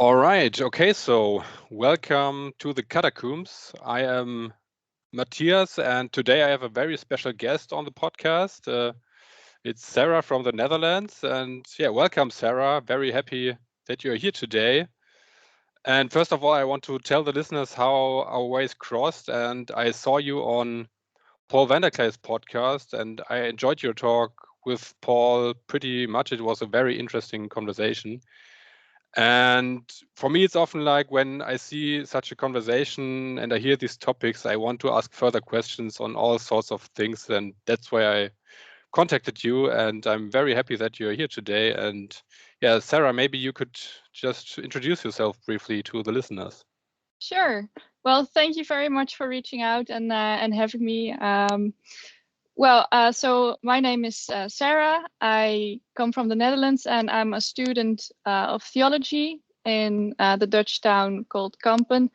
All right. Okay. So, welcome to the Catacombs. I am Matthias, and today I have a very special guest on the podcast. It's Sarah from the Netherlands. And yeah, welcome, Sarah. Very happy that you're here today. And first of all, I want to tell the listeners how our ways crossed. And I saw you on Paul Vanderklay's podcast, and I enjoyed your talk with Paul pretty much. It was a very interesting conversation. And for me, it's often like when I see such a conversation and I hear these topics, I want to ask further questions on all sorts of things. And that's why I contacted you. And I'm very happy that you're here today. And yeah, Sarah, maybe you could just introduce yourself briefly to the listeners. Sure. Well, thank you very much for reaching out and having me. So my name is Sarah. I come from the Netherlands, and I'm a student of theology in the Dutch town called Kampen.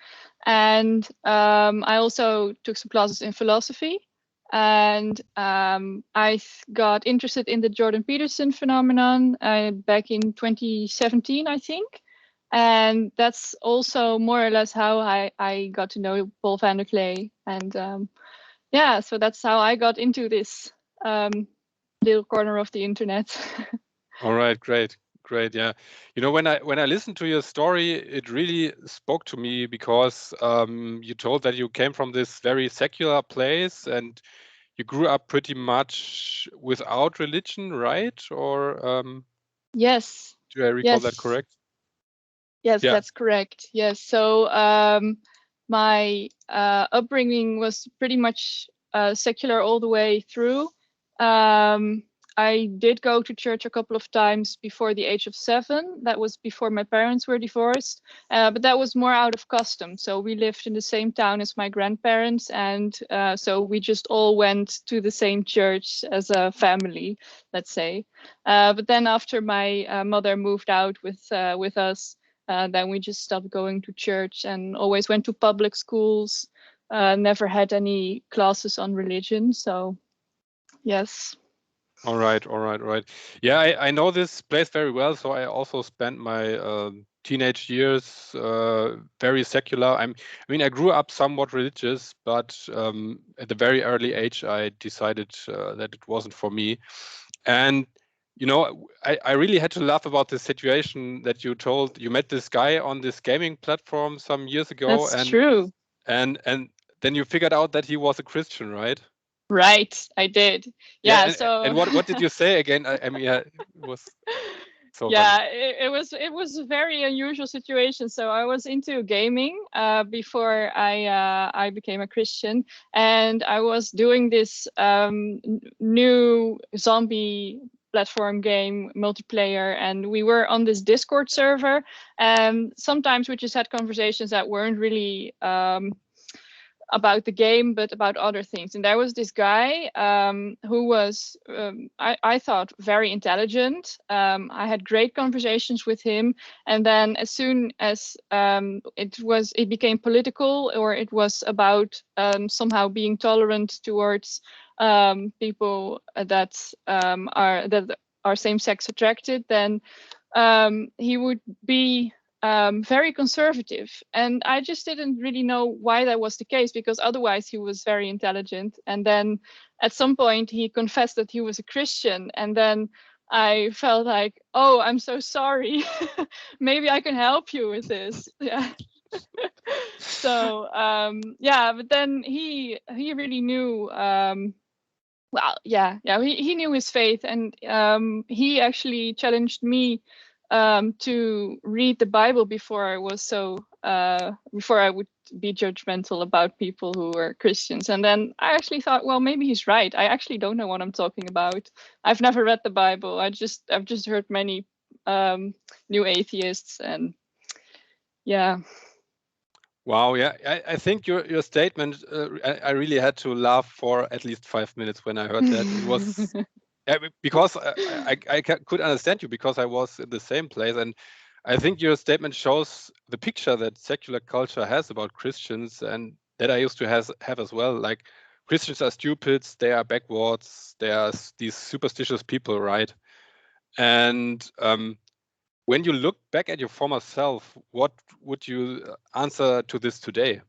And I also took some classes in philosophy. And got interested in the Jordan Peterson phenomenon back in 2017, I think. And that's also more or less how I got to know Paul van der Klee. And so that's how I got into this little corner of the internet. All right, great. Great, yeah. You know, when I listened to your story, it really spoke to me because you told that you came from this very secular place and you grew up pretty much without religion, right? Or Yes. do I recall that Yes. correct? Yes, Yeah. that's correct. Yes. So my upbringing was pretty much secular all the way through. I did go to church a couple of times before the age of 7. That was before my parents were divorced, but that was more out of custom. So we lived in the same town as my grandparents, and so we just all went to the same church as a family, let's say. But then after my mother moved out with us, then we just stopped going to church and always went to public schools. Never had any classes on religion. So, yes. All right, all right, all right. Yeah, I know this place very well. So I also spent my teenage years very secular. I mean, I grew up somewhat religious, but at a very early age, I decided that it wasn't for me. And you know, I really had to laugh about this situation that you told. You met this guy on this gaming platform some years ago, That's true. and then you figured out that he was a Christian, right? Right, I did. Yeah, Yeah, so and what did you say again? I mean, yeah, it was so funny. yeah, it was a very unusual situation. So I was into gaming before I became a Christian, and I was doing this new zombie platform game multiplayer, and we were on this Discord server, and sometimes we just had conversations that weren't really about the game, but about other things. And there was this guy who was, I thought, very intelligent. I had great conversations with him. And then as soon as it became political, or it was about somehow being tolerant towards people that are same-sex attracted, then he would be very conservative. And I just didn't really know why that was the case, because otherwise he was very intelligent. And then at some point he confessed that he was a Christian. And then I felt like, oh, I'm so sorry. Maybe I can help you with this. Yeah. So but then he really knew he knew his faith, and he actually challenged me to read the Bible before I would be judgmental about people who were Christians. And then I actually thought, well, maybe he's right. I actually don't know what I'm talking about. I've never read the Bible. I've just heard many new atheists, and yeah. Wow, yeah, I think your statement, I really had to laugh for at least 5 minutes when I heard that. It was because could understand you because I was in the same place, and I think your statement shows the picture that secular culture has about Christians, and that I used to have as well. Like, Christians are stupid, they are backwards, they are these superstitious people, right? And When you look back at your former self, what would you answer to this today?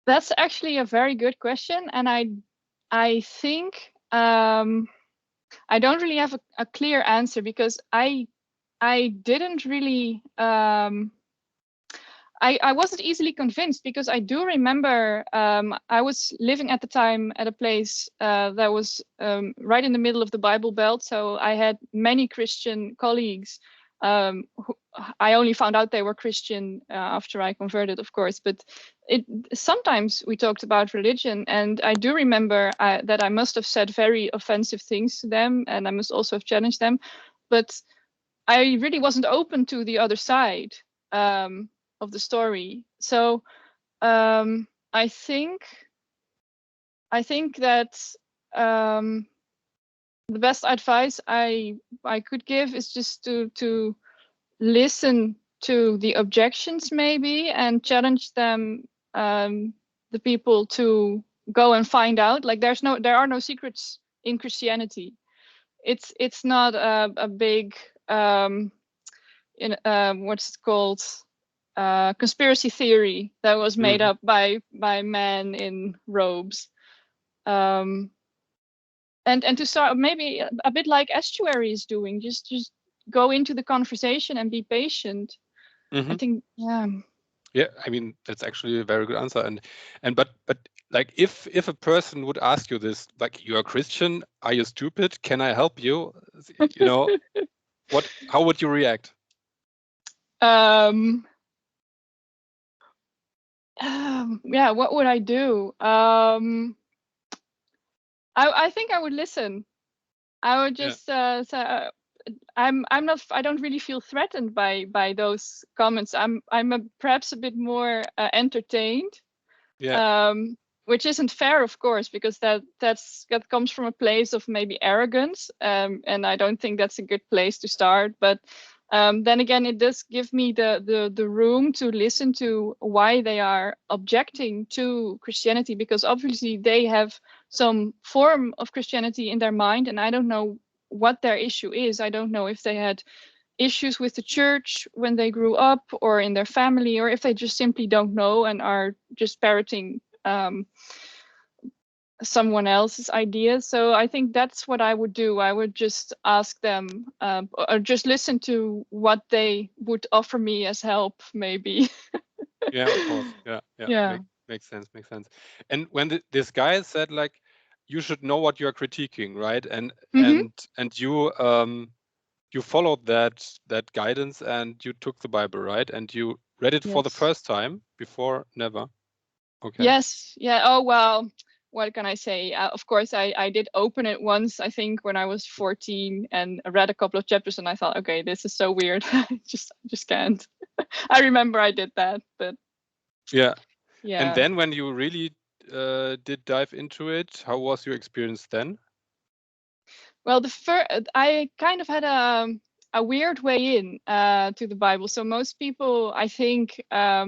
That's actually a very good question, and I think I don't really have a clear answer, because I didn't really I wasn't easily convinced, because I do remember I was living at the time at a place that was right in the middle of the Bible Belt. So I had many Christian colleagues. Who, I only found out they were Christian after I converted, of course. But sometimes we talked about religion, and I do remember that I must have said very offensive things to them, and I must also have challenged them. But I really wasn't open to the other side of the story. So I think that the best advice I could give is just to listen to the objections, maybe, and challenge them, the people, to go and find out. Like there are no secrets in Christianity. It's not a big what's it called, conspiracy theory that was made up by men in robes. And to start, maybe a bit like Estuary is doing, just go into the conversation and be patient. I think, yeah, I mean, that's actually a very good answer. And but like, if a person would ask you this, like, you're a Christian, are you stupid, can I help you, you know, how would you react? Yeah, what would I do? I think I would listen. I would just say, I don't really feel threatened by those comments. I'm perhaps a bit more entertained. Which isn't fair, of course, because that comes from a place of maybe arrogance, and I don't think that's a good place to start. But then again, it does give me the room to listen to why they are objecting to Christianity, because obviously they have some form of Christianity in their mind, and I don't know what their issue is. I don't know if they had issues with the church when they grew up, or in their family, or if they just simply don't know and are just parroting someone else's ideas. So I think that's what I would do. I would just ask them, or just listen to what they would offer me as help, maybe. Yeah, of course. Yeah. Makes sense. And when this guy said, like, you should know what you're critiquing, right? And you followed that guidance, and you took the Bible, right? And you read it for the first time, before never. Okay. Yes. Yeah. Oh, well, what can I say? Of course, I did open it once, I think, when I was 14, and I read a couple of chapters, and I thought, okay, this is so weird. I just can't. I remember I did that, but yeah. And then when you really did dive into it, how was your experience then? Well, I kind of had a weird way in to the Bible. So most people, I think,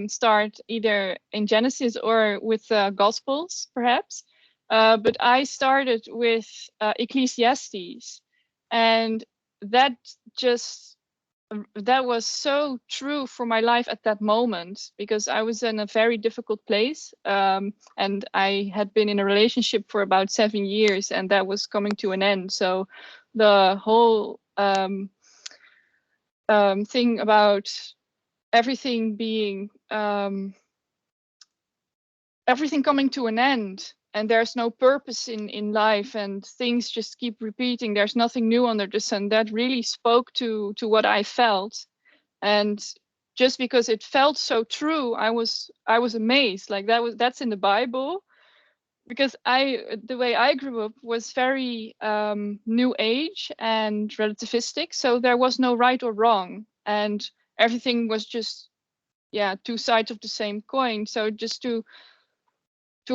start either in Genesis or with Gospels, perhaps. But I started with Ecclesiastes, and that was so true for my life at that moment, because I was in a very difficult place, and I had been in a relationship for about 7 years, and that was coming to an end. So the whole thing about everything being everything coming to an end, and there's no purpose in life, and things just keep repeating, there's nothing new under the sun, that really spoke to what I felt. And just because it felt so true, I was amazed. Like, that's in the Bible. Because the way I grew up was very new age and relativistic, so there was no right or wrong, and everything was just, two sides of the same coin. So just to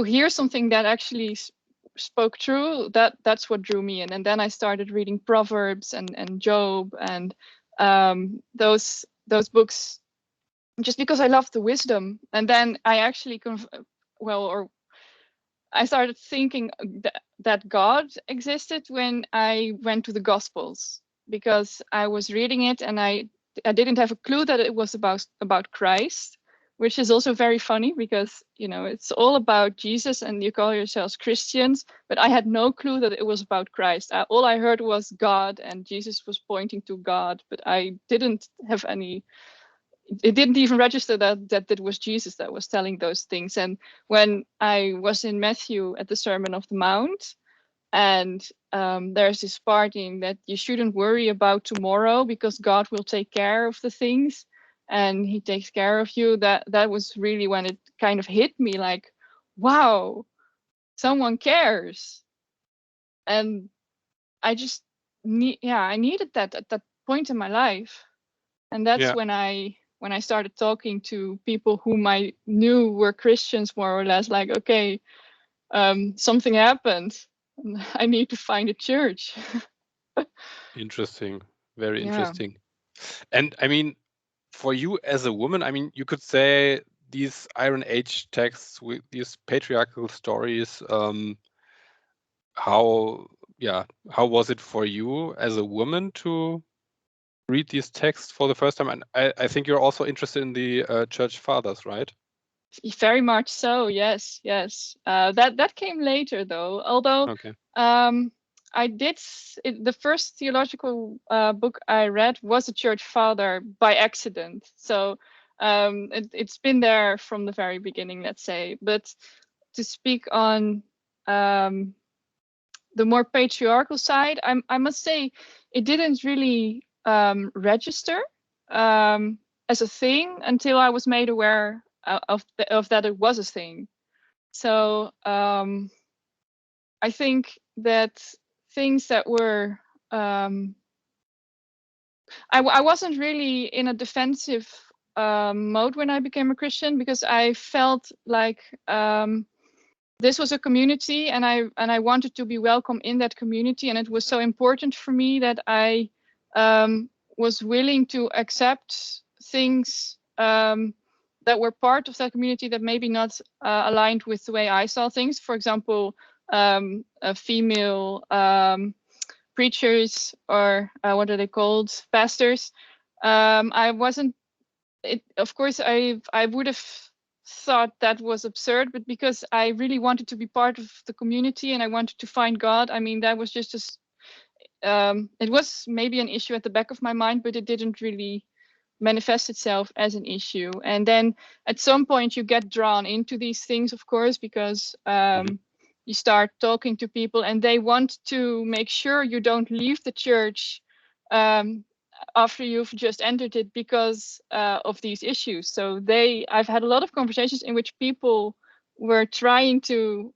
hear something that actually spoke true, that's what drew me in. And then I started reading Proverbs and Job, and those books, just because I loved the wisdom. And then I actually I started thinking that God existed when I went to the Gospels, because I was reading it and I didn't have a clue that it was about Christ, which is also very funny because, you know, it's all about Jesus and you call yourselves Christians, but I had no clue that it was about Christ. All I heard was God and Jesus was pointing to God, but I didn't have any, it didn't even register that it was Jesus that was telling those things. And when I was in Matthew at the Sermon of the Mount, and there's this part in that you shouldn't worry about tomorrow because God will take care of the things and he takes care of you, that was really when it kind of hit me, like, wow, someone cares. And I just I needed that at that point in my life. And that's when I started talking to people whom I knew were Christians, more or less, like, okay, something happened. I need to find a church. Interesting. Very Yeah. interesting. And I mean, for you as a woman, I mean, you could say these Iron Age texts with these patriarchal stories, how was it for you as a woman to read these texts for the first time? And I think you're also interested in the church fathers, right? Very much so. Yes. That came later, though. Although Okay. I did the first theological book I read was a church father by accident. So it's been there from the very beginning, let's say. But to speak on the more patriarchal side, I must say it didn't really register as a thing until I was made aware of that it was a thing. So I think that things that were I wasn't really in a defensive mode when I became a Christian, because I felt like this was a community and I wanted to be welcome in that community, and it was so important for me that I was willing to accept things that were part of that community that maybe not aligned with the way I saw things. For example, female preachers, or what are they called, pastors. I wasn't. Of course, I would have thought that was absurd, but because I really wanted to be part of the community and I wanted to find God, I mean, that was just it was maybe an issue at the back of my mind, but it didn't really manifest itself as an issue. And then at some point you get drawn into these things, of course, because you start talking to people and they want to make sure you don't leave the church after you've just entered it because of these issues. So I've had a lot of conversations in which people were trying to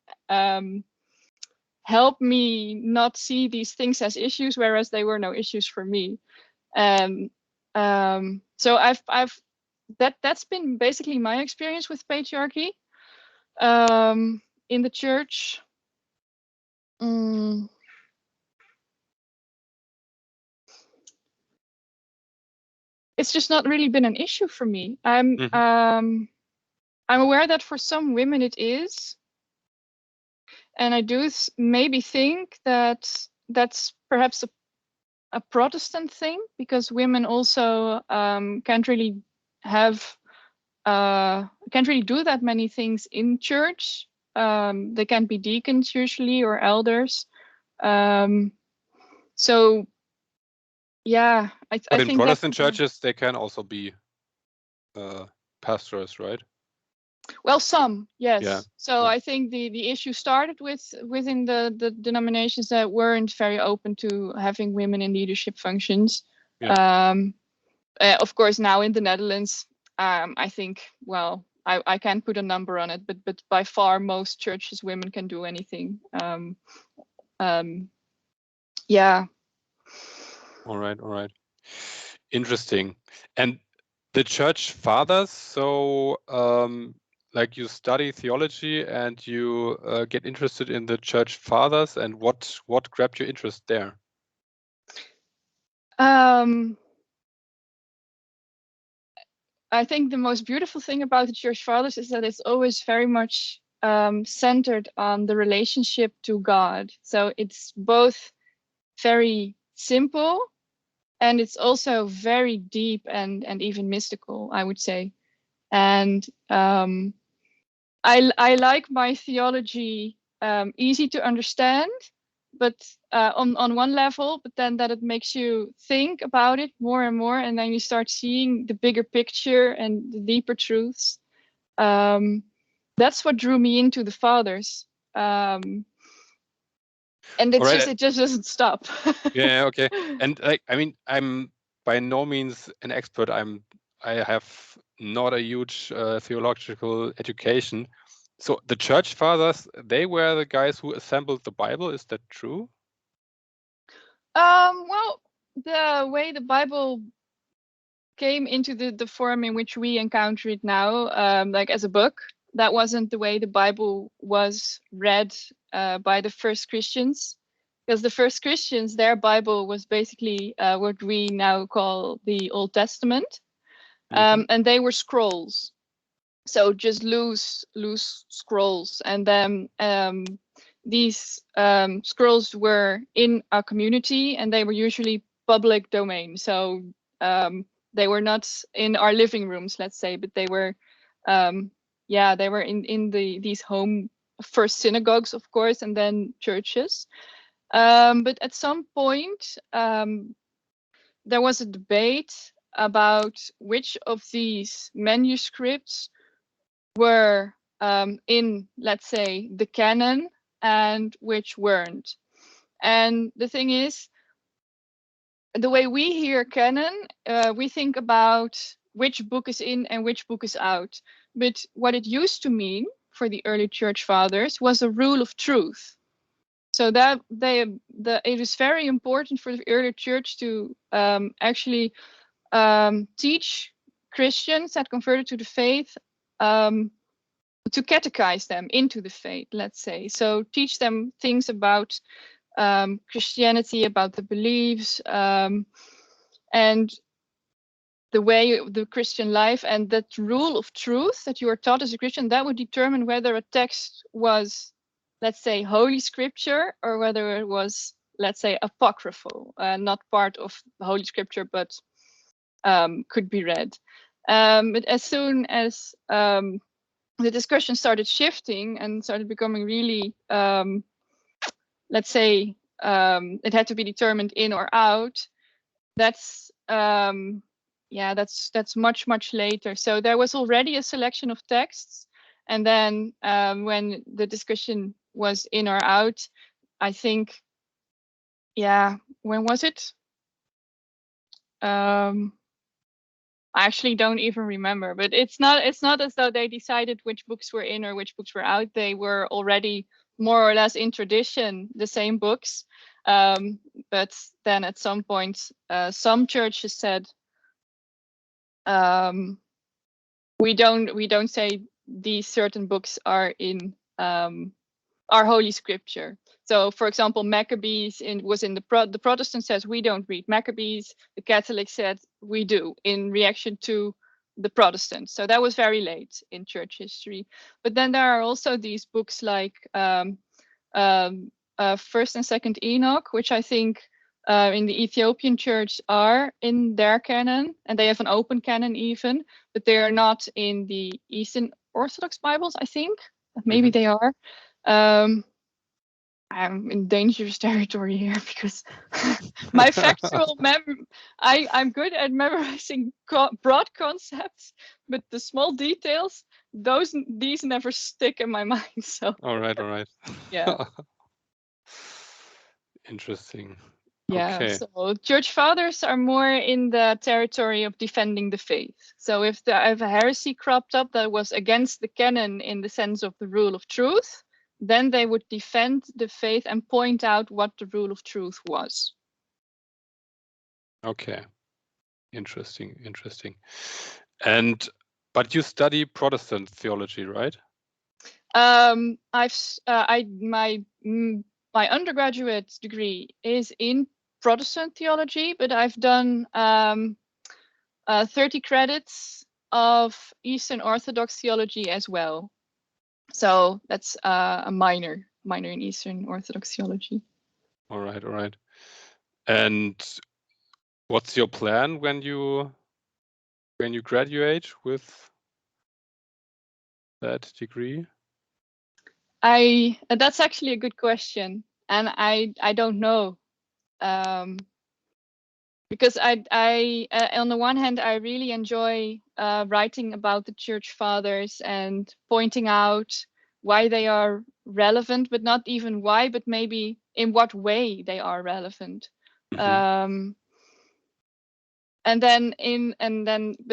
help me not see these things as issues, whereas they were no issues for me. So that's been basically my experience with patriarchy in the church. It's just not really been an issue for me. I'm aware that for some women it is, and I do maybe think that that's perhaps a Protestant thing, because women also can't really do that many things in church. They can't be deacons usually, or elders. So yeah, I But in think that Protestant churches, they can also be pastors, right? Well, some, yes. Yeah. So I think the issue started within the denominations that weren't very open to having women in leadership functions. Yeah. Of course, now in the Netherlands, I think, well, I can't put a number on it, but by far most churches, women can do anything. Yeah. All right. Interesting. And the church fathers, so like you study theology and you get interested in the church fathers, and what grabbed your interest there? I think the most beautiful thing about the church fathers is that it's always very much centered on the relationship to God. So it's both very simple and it's also very deep and even mystical, I would say. And I like my theology easy to understand, but on one level, but then that it makes you think about it more and more, and then you start seeing the bigger picture and the deeper truths. That's what drew me into the fathers. And it's All right. it just doesn't stop. Yeah, okay. And like, I mean, I'm by no means an expert. I have not a huge theological education. So the church fathers, they were the guys who assembled the Bible. Is that true? Well, the way the Bible came into the form in which we encounter it now, like as a book, that wasn't the way the Bible was read by the first Christians. Because the first Christians, their Bible was basically what we now call the Old Testament, and they were scrolls. So just loose scrolls, and then these scrolls were in a community, and they were usually public domain. So they were not in our living rooms, let's say, but they were, they were in these home first synagogues, of course, and then churches. But at some point, there was a debate about which of these manuscripts were in, let's say, the canon and which weren't. And the thing is, the way we hear canon, we think about which book is in and which book is out. But what it used to mean for the early church fathers was a rule of truth. So that it is very important for the early church to actually teach Christians that converted to the faith, to catechize them into the faith, let's say. So teach them things about Christianity, about the beliefs, and the way of the Christian life, and that rule of truth that you are taught as a Christian, that would determine whether a text was, let's say, holy scripture, or whether it was, let's say, apocryphal, not part of holy scripture, but could be read. But as soon as the discussion started shifting and started becoming really, let's say, it had to be determined in or out. That's that's much later. So there was already a selection of texts, and then when the discussion was in or out, I think, when was it? I actually don't even remember, but it's not as though they decided which books were in or which books were out. They were already more or less in tradition the same books, but then at some point some churches said, we don't say these certain books are in our holy scripture. So, for example, Maccabees the Protestant says we don't read Maccabees. The Catholic said we do, in reaction to the Protestants. So that was very late in church history. But then there are also these books like First and Second Enoch, which I think in the Ethiopian church are in their canon, and they have an open canon even, but they are not in the Eastern Orthodox Bibles, I think. Maybe they are. I'm in dangerous territory here because my factual I'm good at memorizing broad concepts, but the small details, these never stick in my mind. So All right. yeah. Interesting. Yeah, Okay. so church fathers are more in the territory of defending the faith. So if a heresy cropped up that was against the canon in the sense of the rule of truth, then they would defend the faith and point out what the rule of truth was. Okay. Interesting. But you study Protestant theology, right? My undergraduate degree is in Protestant theology, but I've done 30 credits of Eastern Orthodox theology as well. So that's a minor in Eastern Orthodox theology. All right. And what's your plan when you graduate with that degree? That's actually a good question, and I don't know, because I on the one hand I really enjoy writing about the church fathers and pointing out why they are relevant, but not even why, but maybe in what way they are relevant. Mhm. But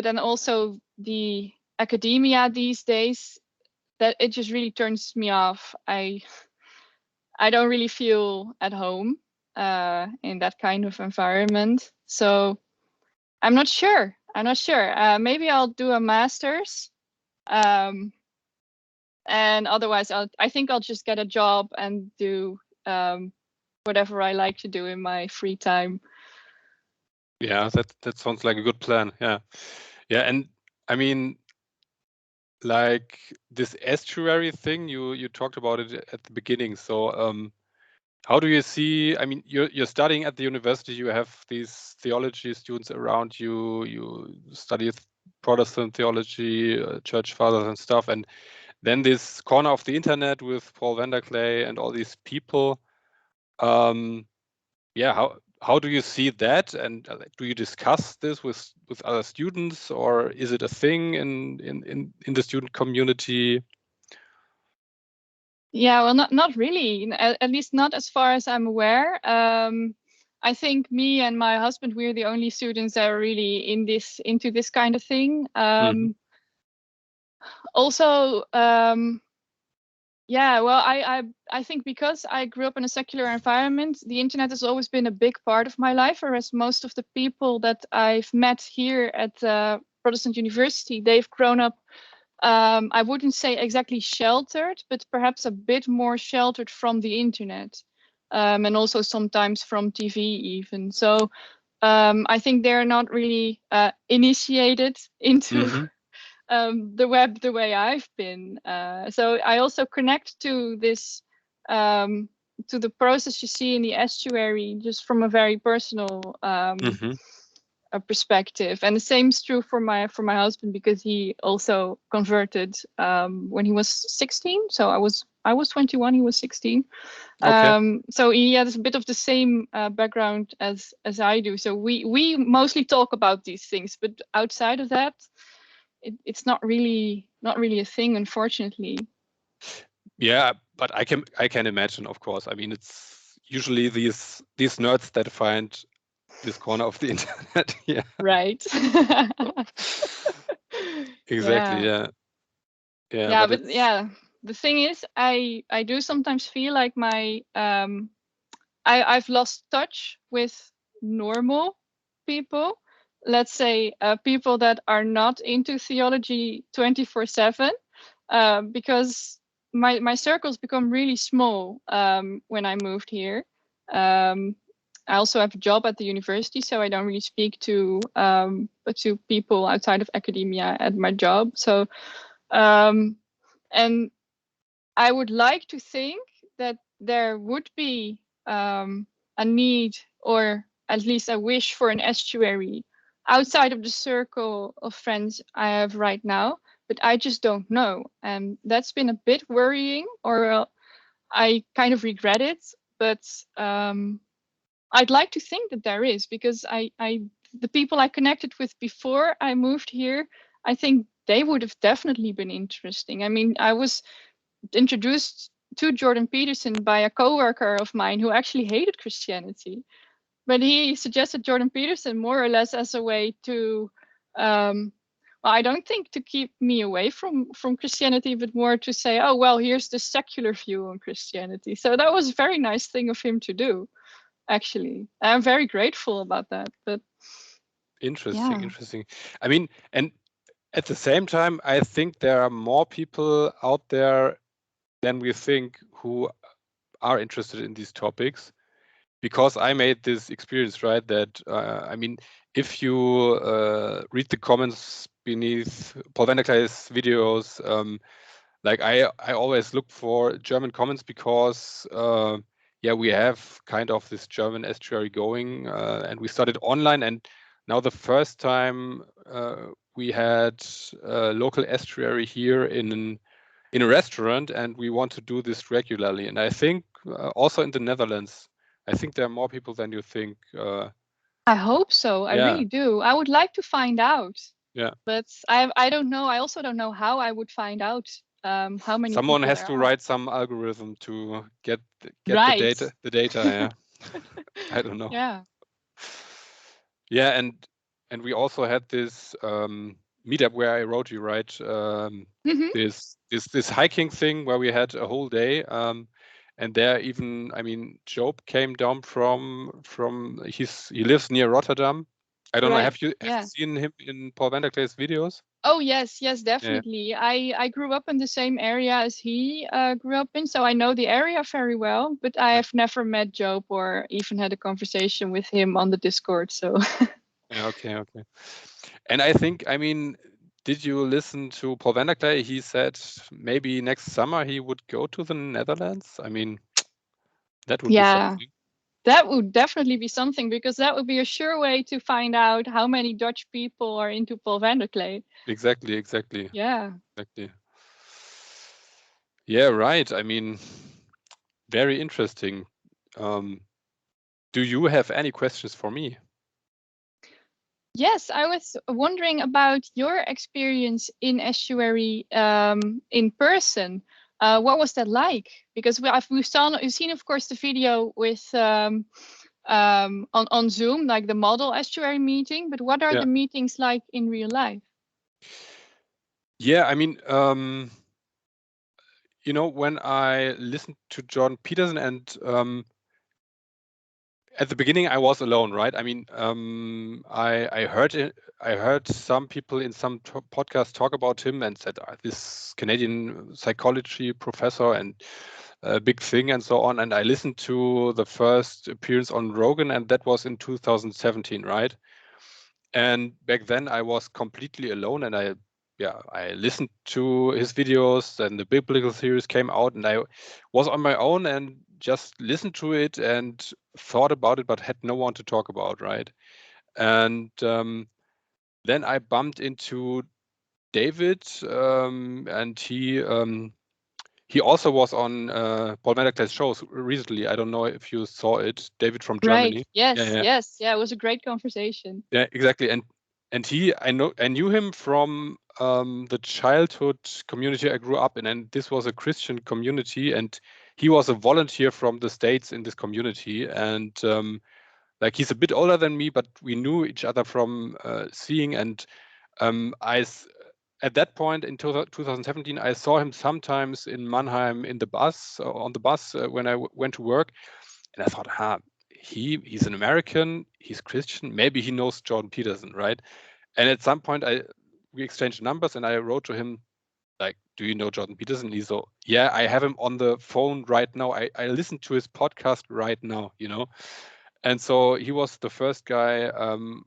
then also the academia these days, that it just really turns me off. I don't really feel at home in that kind of environment. So I'm not sure. Maybe I'll do a master's, um, and otherwise I think I'll just get a job and do whatever I like to do in my free time. Yeah, that sounds like a good plan. Yeah, and I mean, like this estuary thing, you talked about it at the beginning. So how do you see? I mean, you're studying at the university. You have these theology students around you. You study Protestant theology, church fathers and stuff, and then this corner of the internet with Paul Vanderklay and all these people. Yeah, how do you see that? And do you discuss this with other students, or is it a thing in the student community? Yeah, well, not really. At least not as far as I'm aware. I think me and my husband, we're the only students that are really into this kind of thing. Also, yeah, well, I think because I grew up in a secular environment, the internet has always been a big part of my life. Whereas most of the people that I've met here at Protestant University, they've grown up, I wouldn't say exactly sheltered, but perhaps a bit more sheltered from the internet, and also sometimes from TV even. So I think they're not really initiated into the web the way I've been. So I also connect to this, to the process you see in the estuary, just from a very personal perspective. And the same is true for my husband, because he also converted when he was 16. So I was 21, he was 16. Okay. So he has a bit of the same background as I do. So we mostly talk about these things, but outside of that, it's not really a thing, unfortunately. Yeah, but I can imagine, of course. I mean, it's usually these nerds that find this corner of the internet. Yeah. Right. Exactly. Yeah. Yeah, But but it's yeah, the thing is, I do sometimes feel like my I've lost touch with normal people. Let's say people that are not into theology 24/7, because my circles become really small when I moved here. I also have a job at the university, so I don't really speak to people outside of academia at my job. So and I would like to think that there would be a need, or at least a wish, for an estuary outside of the circle of friends I have right now, but I just don't know. And that's been a bit worrying, or I kind of regret it. But I'd like to think that there is, because the people I connected with before I moved here, I think they would have definitely been interesting. I mean, I was introduced to Jordan Peterson by a coworker of mine who actually hated Christianity, but he suggested Jordan Peterson more or less as a way to, well, I don't think to keep me away from Christianity, but more to say, oh well, here's the secular view on Christianity. So that was a very nice thing of him to do, actually. I'm very grateful about that. But interesting. I mean, and at the same time, I think there are more people out there than we think who are interested in these topics, because I made this experience, right? That I mean, if you read the comments beneath Paul Vanderklay's videos, like I always look for German comments because yeah, we have kind of this German estuary going, and we started online, and now the first time we had local estuary here in a restaurant, and we want to do this regularly. And I think also in the Netherlands, I think there are more people than you think. I hope so. I Yeah. really do. I would like to find out. Yeah. But I don't know. I also don't know how I would find out how many Someone people has there to are. write some algorithm to get the Right. data. Yeah. I don't know. Yeah. Yeah, and we also had this meetup where I wrote you, right? This hiking thing where we had a whole day. And there even, I mean, Job came down from he lives near Rotterdam. I don't know. Right. Have you Yeah. seen him in Paul van der Klee's videos? Oh yes, yes, Yeah. definitely. I grew up in the same area as he grew up in, so I know the area very well. But I have never met Job or even had a conversation with him on the Discord. So Yeah, okay. And I think, I mean, did you listen to Paul van der Klee? He said maybe next summer he would go to the Netherlands. I mean, that would be yeah, something. that would definitely be something, because that would be a sure way to find out how many Dutch people are into Paul van der Klee. Exactly. Yeah. Exactly. Yeah, right. I mean, very interesting. Do you have any questions for me? Yes, I was wondering about your experience in estuary in person. What was that like? Because we've seen, of course, the video with on Zoom, like the model estuary meeting. But what are Yeah. the meetings like in real life? Yeah, I mean, you know, when I listened to Jordan Peterson and at the beginning I was alone, right? I mean, I heard some people in some podcasts talk about him and said this Canadian psychology professor and a big thing and so on. And I listened to the first appearance on Rogan, and that was in 2017, right? And back then I was completely alone, and I listened to his videos, and the biblical series came out, and I was on my own and just listened to it and thought about it, but had no one to talk about, right? And then I bumped into David, and he also was on Paul van der Klee's shows recently. I don't know if you saw it. David from Right. Germany. Yes. Yes. Yeah. It was a great conversation. Yeah, exactly. And I knew him from the childhood community I grew up in, and this was a Christian community, and he was a volunteer from the States in this community. And like he's a bit older than me, but we knew each other from seeing. And at that point in 2017, I saw him sometimes in Mannheim in the bus, on the bus when I went to work, and I thought, he's an American, he's Christian, maybe he knows Jordan Peterson, right? And at some point we exchanged numbers, and I wrote to him like, do you know Jordan Peterson? He's so, yeah, I have him on the phone right now. I listened to his podcast right now, you know. And so he was the first guy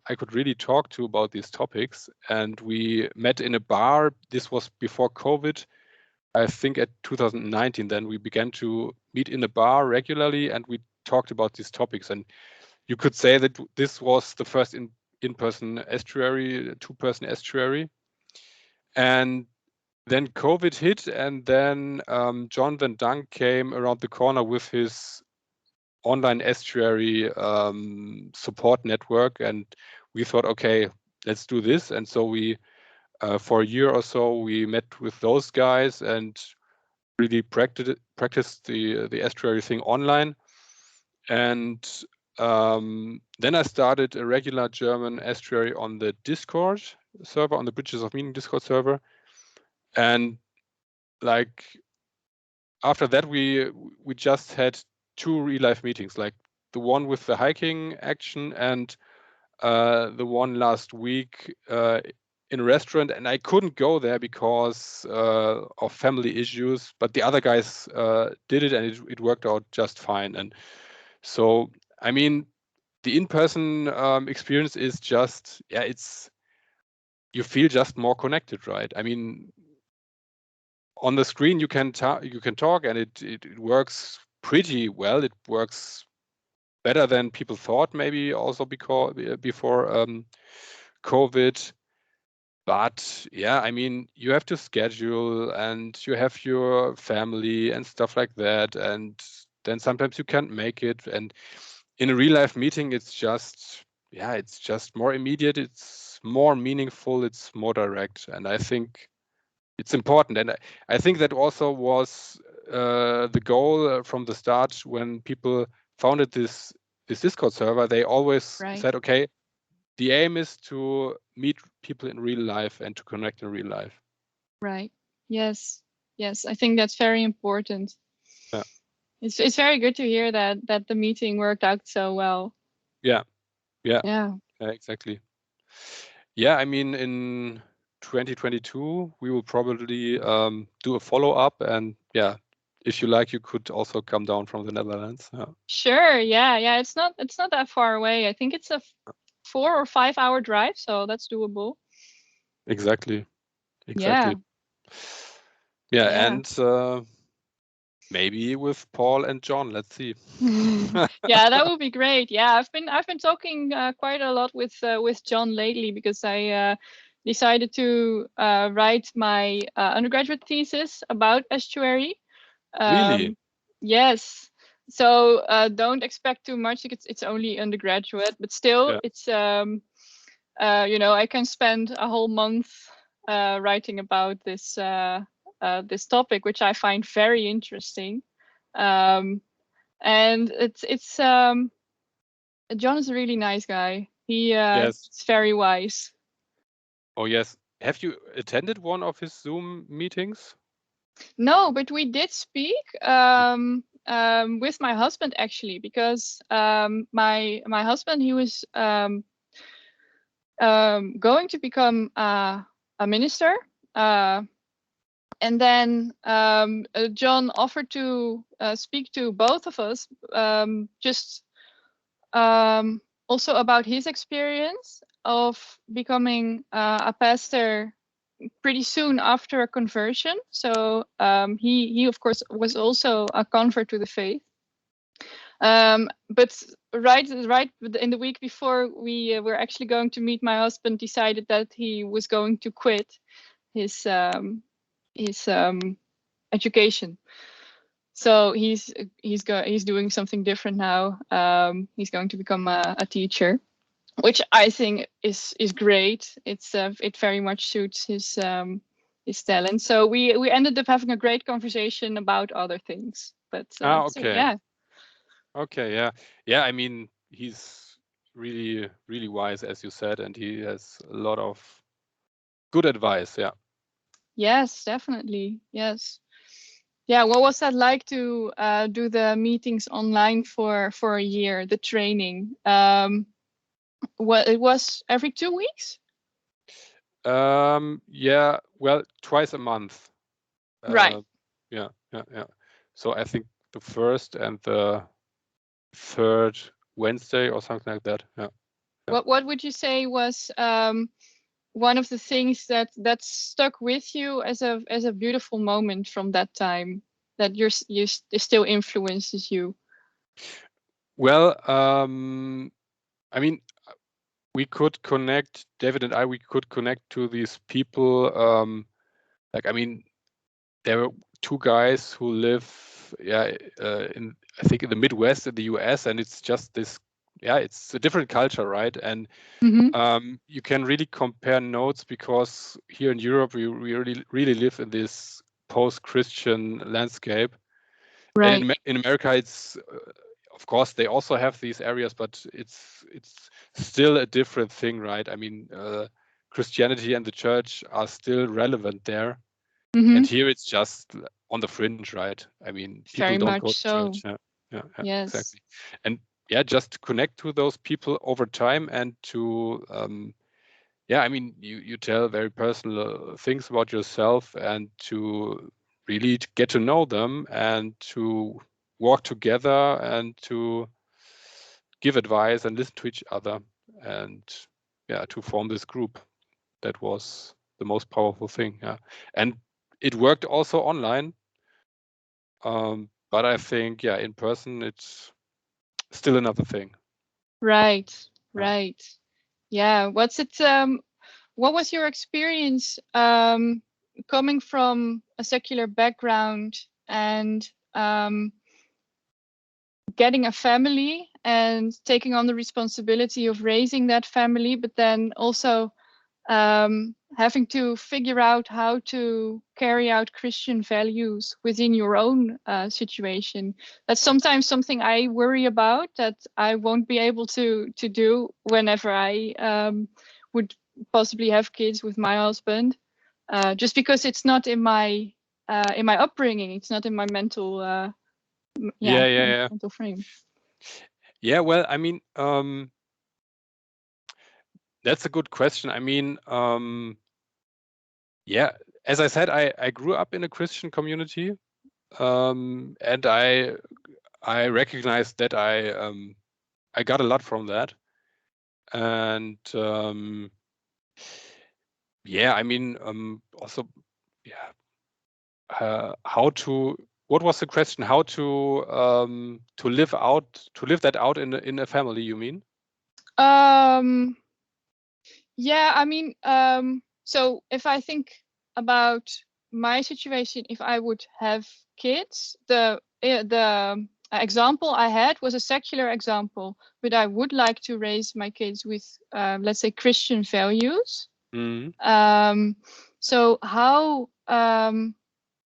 I could really talk to about these topics. And we met in a bar. This was before COVID. I think at 2019, then we began to meet in a bar regularly, and we talked about these topics. And you could say that this was the first in-person estuary, two-person estuary. And then COVID hit, and then John Van Dunk came around the corner with his online estuary support network, and we thought, okay, let's do this. And so we, for a year or so, we met with those guys and really practiced the estuary thing online. And then I started a regular German estuary on the Discord server, on the Bridges of Meaning Discord server. And like after that, we just had 2 real life meetings, like the one with the hiking action and the one last week in a restaurant. And I couldn't go there because of family issues, but the other guys did it, and it worked out just fine. And so, I mean, the in-person experience is just, you feel just more connected, right? I mean, on the screen you can talk, and it works pretty well. It works better than people thought, maybe also because before COVID. But yeah, I mean, you have to schedule, and you have your family and stuff like that, and then sometimes you can't make it. And in a real life meeting, it's just more immediate, it's more meaningful, it's more direct, and I think it's important. And I think that also was the goal from the start when people founded this Discord server. They always Right. said, okay, the aim is to meet people in real life and to connect in real life. Right. Yes. Yes. I think that's very important. Yeah. It's very good to hear that the meeting worked out so well. Yeah. Yeah. Exactly. Yeah, I mean, in 2022, we will probably do a follow-up, and yeah, if you like, you could also come down from the Netherlands. Yeah. Sure. Yeah. It's not that far away. I think it's a 4 or 5 hour drive, so that's doable. Exactly. Yeah. Yeah, Yeah. and maybe with Paul and John. Let's see. Yeah, that would be great. Yeah, I've been talking quite a lot with John lately because I decided to write my undergraduate thesis about estuary. Really? Yes. So don't expect too much. It's only undergraduate, but still, Yeah. it's I can spend a whole month writing about this this topic, which I find very interesting. Um, and it's John is a really nice guy. Yes. He's very wise. Oh, yes. Have you attended one of his Zoom meetings? No, but we did speak with my husband actually, because my husband, he was going to become a minister, and then John offered to speak to both of us, just also about his experience of becoming a pastor pretty soon after a conversion. So he of course was also a convert to the faith. But right in the week before we were actually going to meet, my husband decided that he was going to quit his education. So he's doing something different now. He's going to become a teacher, which I think is great. It very much suits his talent. So we ended up having a great conversation about other things. But Okay. so, yeah. Okay, yeah. I mean, he's really, really wise, as you said, and he has a lot of good advice. Yeah. Yes, definitely. Yes. Yeah. What was that like to do the meetings online for a year? The training. What it was every 2 weeks. Yeah. Well, twice a month. Right. Yeah. So I think the first and the third Wednesday or something like that. Yeah. What would you say was one of the things that stuck with you as a beautiful moment from that time, that it still influences you? Well, I mean, we could connect, David and I, we could connect to these people. Like, I mean, there were two guys who live, in, I think, in the Midwest in the US, and it's just this, it's a different culture, right? And you can really compare notes, because here in Europe, we really live in this post-Christian landscape. Right. And in America, it's of course they also have these areas, but it's still a different thing, right? I mean, Christianity and the church are still relevant there, and here it's just on the fringe, right? I mean, people Very don't go much to so. church. Yeah, Yes. exactly. And just to connect to those people over time, and to I mean, you tell very personal things about yourself, and to really get to know them, and to walk together, and to give advice and listen to each other, and to form this group. That was the most powerful thing. Yeah. And it worked also online. But I think, yeah, in person, it's still another thing. Right. Yeah. What was your experience coming from a secular background and getting a family and taking on the responsibility of raising that family, but then also having to figure out how to carry out Christian values within your own situation? That's sometimes something I worry about, that I won't be able to do whenever I would possibly have kids with my husband, just because it's not in my upbringing. It's not in my mental mental frame. Yeah, well, I mean, that's a good question. I mean, yeah, as I said, I grew up in a Christian community, and I recognized that I got a lot from that, and yeah, I mean, also, yeah, what was the question? How to live that out in a family, you mean? Yeah, I mean, so if I think about my situation, if I would have kids, the example I had was a secular example, but I would like to raise my kids with, let's say, Christian values. So how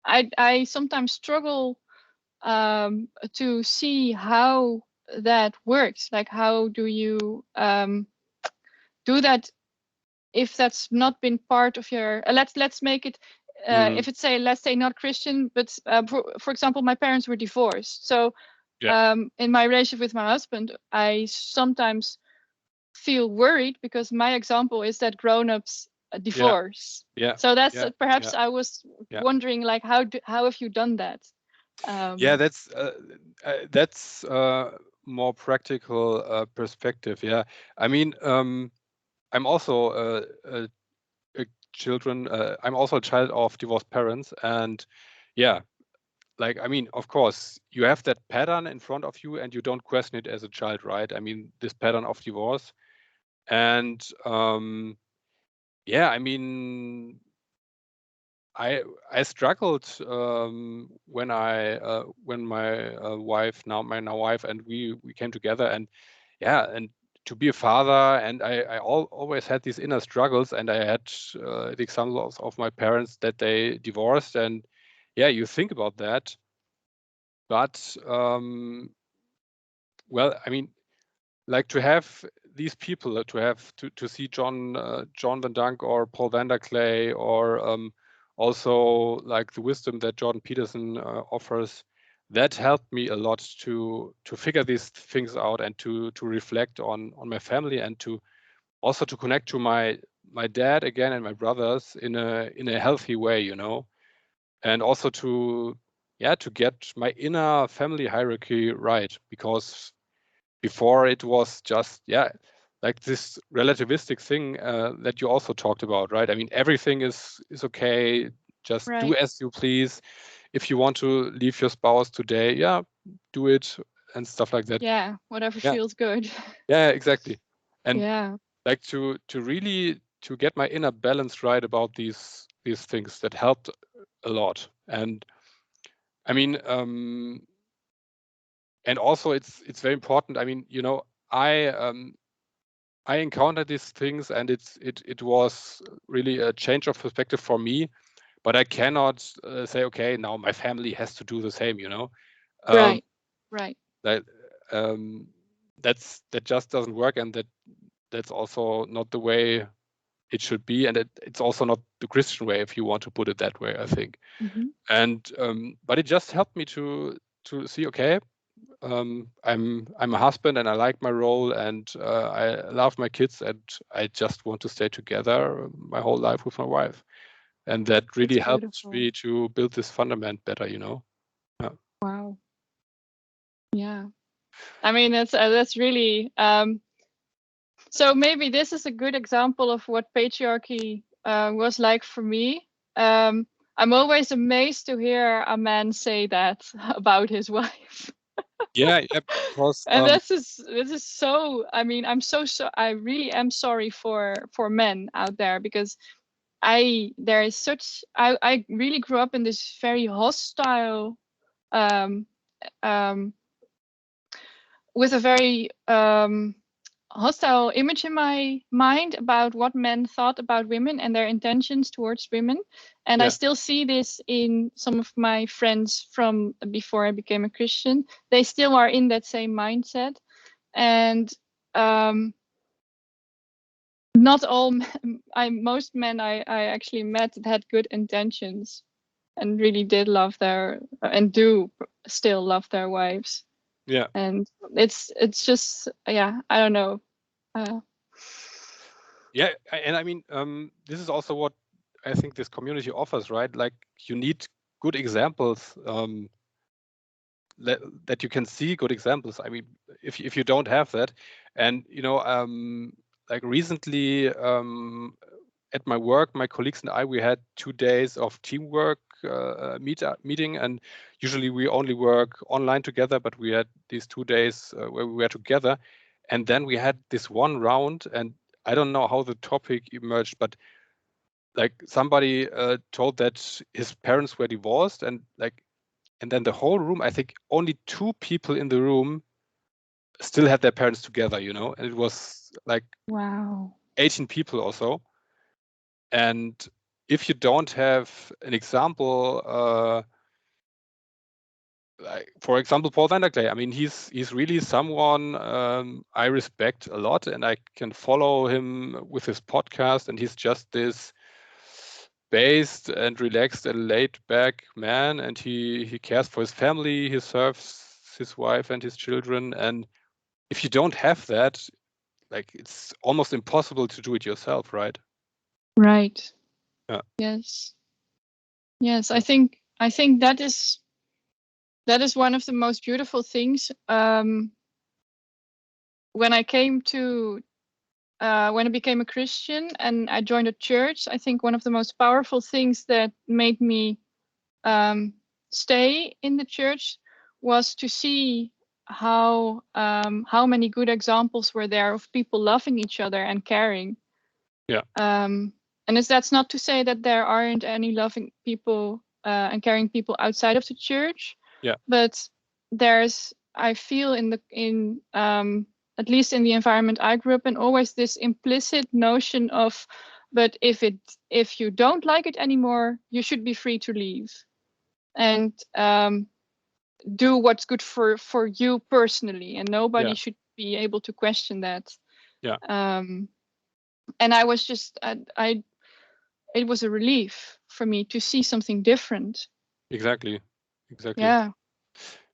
I sometimes struggle to see how that works. Like, how do you do that if that's not been part of your let's make it if it's let's say not Christian, but for example, my parents were divorced, so in my relationship with my husband, I sometimes feel worried because my example is that grown-ups divorce. So that's perhaps I was wondering, like, how have you done that? Yeah, that's more practical perspective. Yeah, I mean, I'm also I'm also a child of divorced parents, and yeah, like, I mean, of course, you have that pattern in front of you, and you don't question it as a child, right? I mean, this pattern of divorce, and yeah, I mean, I struggled when my wife, now my wife, and we came together, and yeah, and to be a father, and I always had these inner struggles, and I had the examples of my parents that they divorced, and yeah, you think about that, but well, I mean, like, to have these people, to see John Van Dunk or Paul van der Clay, or also like the wisdom that Jordan Peterson offers, that helped me a lot to figure these things out, and to reflect on my family, and to also to connect to my dad again and my brothers in a healthy way, you know, and also to get my inner family hierarchy right, because before it was just like this relativistic thing that you also talked about, right? I mean, everything is okay, just do as you please. If you want to leave your spouse today, do it, and stuff like that. Yeah, whatever feels good. Yeah, exactly. And like, to really to get my inner balance right about these things, that helped a lot. And I mean, and also it's very important. I mean, you know, I encountered these things, and it was really a change of perspective for me. But I cannot say, okay, now my family has to do the same, you know. Right. That that just doesn't work, and that's also not the way it should be, and it's also not the Christian way, if you want to put it that way, I think. And but it just helped me to see, okay, I'm a husband, and I like my role, and I love my kids, and I just want to stay together my whole life with my wife, and that really helped me to build this fundament better, you know. Wow. Yeah, I mean, that's really so maybe this is a good example of what patriarchy was like for me. I'm always amazed to hear a man say that about his wife. Yeah, because And this is so, I mean, I really am sorry for men out there, because I really grew up in this very hostile, um with a very hostile image in my mind about what men thought about women and their intentions towards women. And I yeah, still see this in some of my friends from before I became a Christian. They still are in that same mindset. And um, not all most men I actually met had good intentions and really did love their and do still love their wives. yeah, And it's just, yeah, I don't know. yeah. And I mean, this is also what I think this community offers, right? Like, you need good examples, that you can see good examples. I mean, if you don't have that, and like recently, at my work, my colleagues and I, we had 2 days of teamwork meeting, and usually we only work online together, but we had these 2 days where we were together, and then we had this one round, and I don't know how the topic emerged, but like somebody told that his parents were divorced, and then the whole room, I think only 2 people in the room still had their parents together, and it was like Wow. 18 people or so. And if you don't have an example, like, for example, Paul van der Klee, I mean, he's really someone I respect a lot, and I can follow him with his podcast, and he's just this based and relaxed and laid back man, and he cares for his family, he serves his wife and his children. And if you don't have that, like, it's almost impossible to do it yourself, right? Right. Yeah. Yes. Yes. Yeah. I think that is one of the most beautiful things. When I came to when I became a Christian and I joined a church, I think one of the most powerful things that made me stay in the church was to see how many good examples were there of people loving each other and caring. Yeah. And that's not to say that there aren't any loving people and caring people outside of the church. Yeah. But I feel in at least in the environment I grew up in, always this implicit notion of, but if you don't like it anymore, you should be free to leave and do what's good for you personally, and nobody Yeah. should be able to question that. Yeah. And I was just it was a relief for me to see something different. Exactly. Yeah.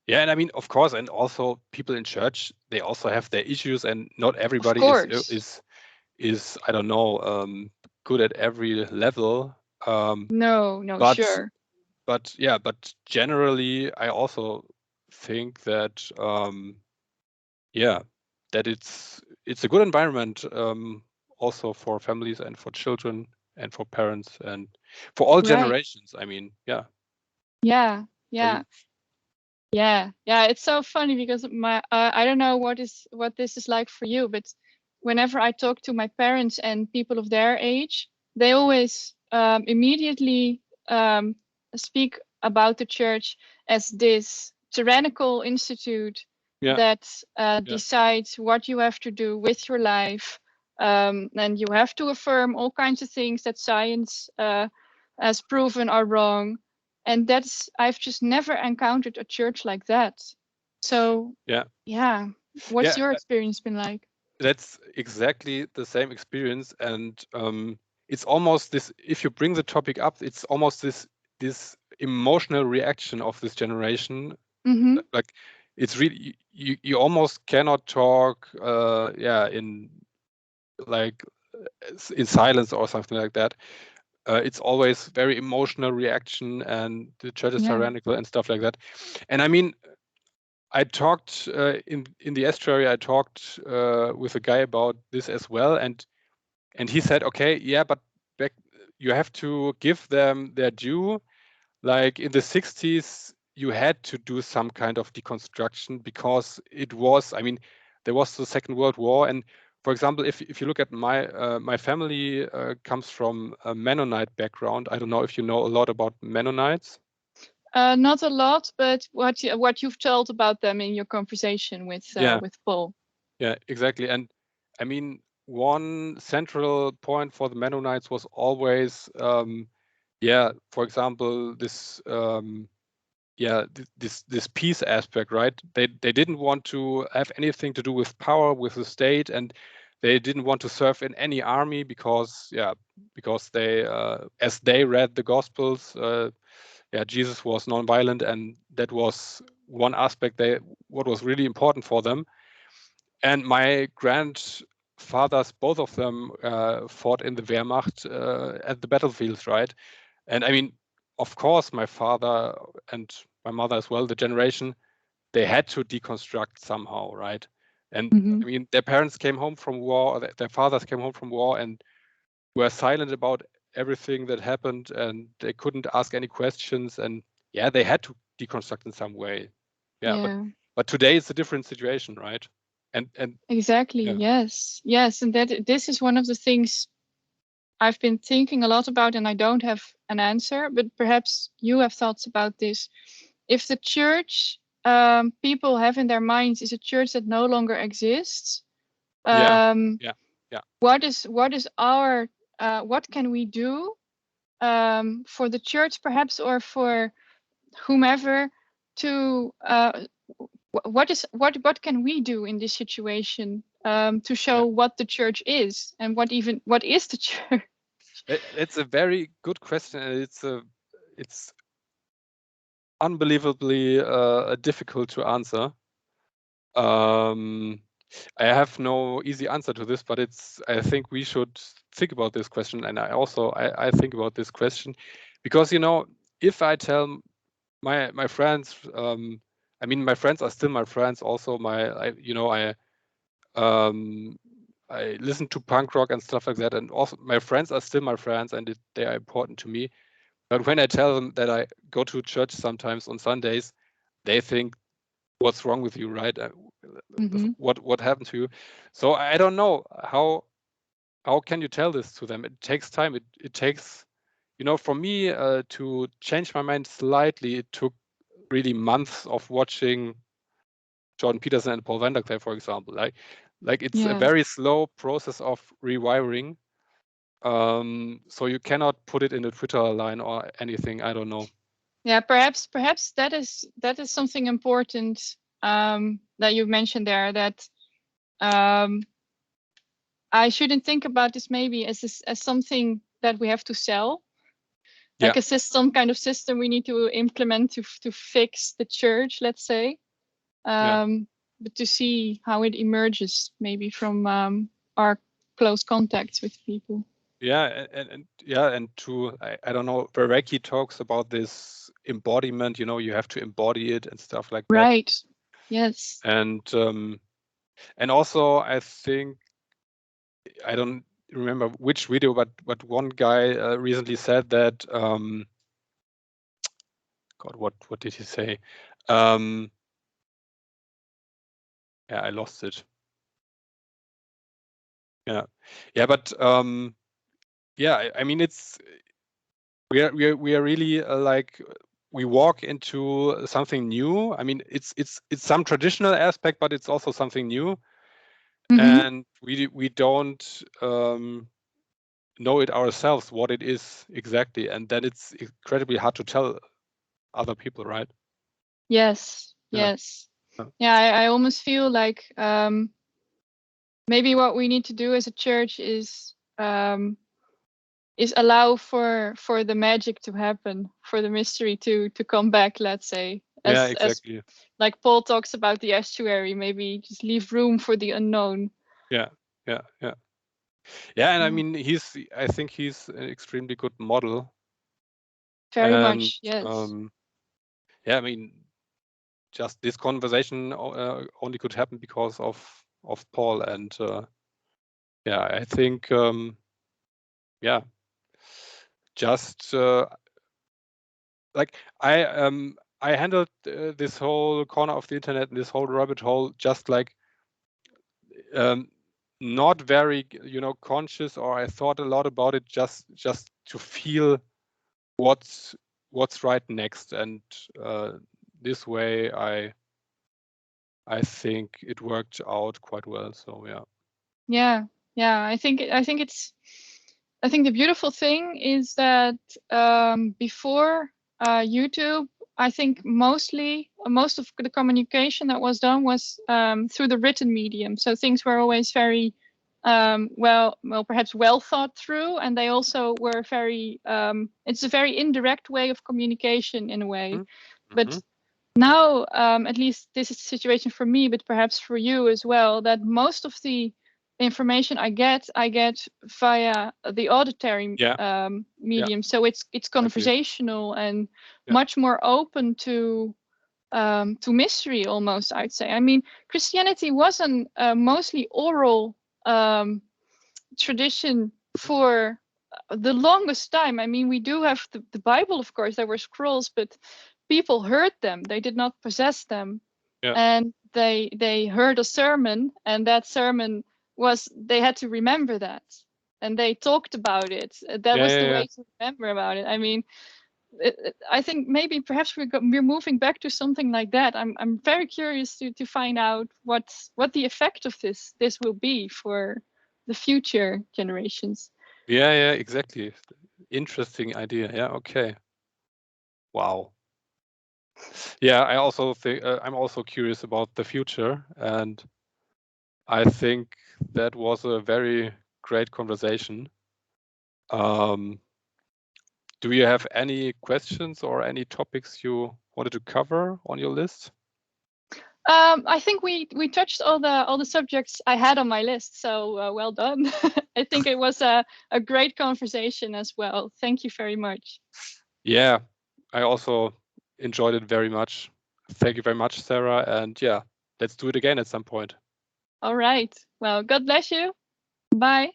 Yeah, and I mean, of course, and also people in church, they also have their issues, and not Of everybody course. is I don't know, good at every level. No, But sure. yeah, but generally, I also think that yeah, that it's a good environment, also for families and for children and for parents and for all Right. generations. I mean, yeah. Yeah. So Yeah. Yeah. It's so funny because I don't know what this is like for you, but whenever I talk to my parents and people of their age, they always immediately speak about the church as this tyrannical institute yeah, that yeah, decides what you have to do with your life, and you have to affirm all kinds of things that science has proven are wrong. And I've just never encountered a church like that. So yeah, yeah, what's yeah. your experience been like? That's exactly the same experience, and it's almost this. If you bring the topic up, it's almost this emotional reaction of this generation. Mm-hmm. Like, it's really you almost cannot talk, yeah, in like in silence or something like that. It's always very emotional reaction, and the church is Yeah. tyrannical and stuff like that. And I mean, I talked in the estuary. I talked with a guy about this as well, and he said, okay, yeah, but back, you have to give them their due. like in the 60s, you had to do some kind of deconstruction because it was, I mean, there was the Second World War. And for example, if you look at my family comes from a Mennonite background. I don't know if you know a lot about Mennonites. Not a lot, but what you've told about them in your conversation with Paul. Yeah, exactly. And I mean, one central point for the Mennonites was always, for example, this this peace aspect, right? They didn't want to have anything to do with power, with the state, and they didn't want to serve in any army because they as they read the Gospels, Jesus was nonviolent, and that was one aspect what was really important for them. And my grandfathers, both of them, fought in the Wehrmacht at the battlefields, right? And I mean, of course, my father and my mother as well, the generation, they had to deconstruct somehow, right? And I mean, their parents came home from war, or their fathers came home from war, and were silent about everything that happened, and they couldn't ask any questions. And yeah, they had to deconstruct in some way. But today it's a different situation, right? And Exactly. Yes, and this is one of the things I've been thinking a lot about, and I don't have an answer, but perhaps you have thoughts about this. If the church people have in their minds is a church that no longer exists, what is our what can we do for the church perhaps, or for whomever, to what can we do in this situation to show what the church is, and what is the church? It's a very good question, and it's unbelievably difficult to answer. I have no easy answer to this, but I think we should think about this question, and I think about this question because if I tell my friends, I mean, my friends are still my friends. Also, I listen to punk rock and stuff like that, and also my friends are still my friends, and they are important to me. But when I tell them that I go to church sometimes on Sundays, they think, "What's wrong with you, right? What happened to you?" So I don't know how can you tell this to them. It takes time. It takes, for me to change my mind slightly. It took really months of watching Jordan Peterson and Paul van der Klee, for example. Like it's a very slow process of rewiring. So you cannot put it in a Twitter line or anything. I don't know. Yeah, perhaps that is something important that you mentioned there, that I shouldn't think about this maybe as something that we have to sell, like a system, kind of system we need to implement to fix the church, let's say. But to see how it emerges maybe from our close contacts with people. And to I don't know, Verrecki talks about this embodiment, you have to embody it and stuff like that. Right. Yes. And also I think, I don't remember which video, but one guy recently said that God, what did he say? I lost it. But I mean, it's we are really like, we walk into something new. I mean, it's some traditional aspect, but it's also something new, and we don't know it ourselves what it is exactly, and then it's incredibly hard to tell other people, right? Yes. I almost feel like maybe what we need to do as a church is allow for the magic to happen, for the mystery to come back, let's say. Exactly. As like Paul talks about the estuary, maybe just leave room for the unknown. And I mean, I think he's an extremely good model. Very much, yes. I mean, just this conversation only could happen because of Paul, and I think just like I handled this whole corner of the internet and this whole rabbit hole just like not very, conscious, or I thought a lot about it just to feel what's right next, and this way I think it worked out quite well. So yeah. I think the beautiful thing is that before YouTube, I think most of the communication that was done was through the written medium. So things were always very perhaps well thought through, and they also were very. It's a very indirect way of communication in a way, Mm-hmm. but now, at least this is the situation for me, but perhaps for you as well, that most of the information I get via the auditory medium. So it's conversational and much more open to mystery almost, I'd say. I mean, Christianity was a mostly oral tradition for the longest time. I mean, we do have the Bible, of course. There were scrolls, but people heard them. They did not possess them. And they heard a sermon, and that sermon was, they had to remember that, and they talked about it. That was the way to remember about it. I mean, I think maybe perhaps we're moving back to something like that. I'm very curious to find out what the effect of this will be for the future generations. Yeah, exactly. Interesting idea. Yeah, okay. Wow. Yeah, I also think I'm also curious about the future, and I think that was a very great conversation. Do you have any questions or any topics you wanted to cover on your list? I think we touched all the subjects I had on my list, so well done. I think it was a great conversation as well. Thank you very much. Yeah, I also enjoyed it very much. Thank you very much, Sarah. And yeah, let's do it again at some point. All right. Well, God bless you. Bye.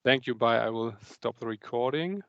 Thank you. Bye. I will stop the recording.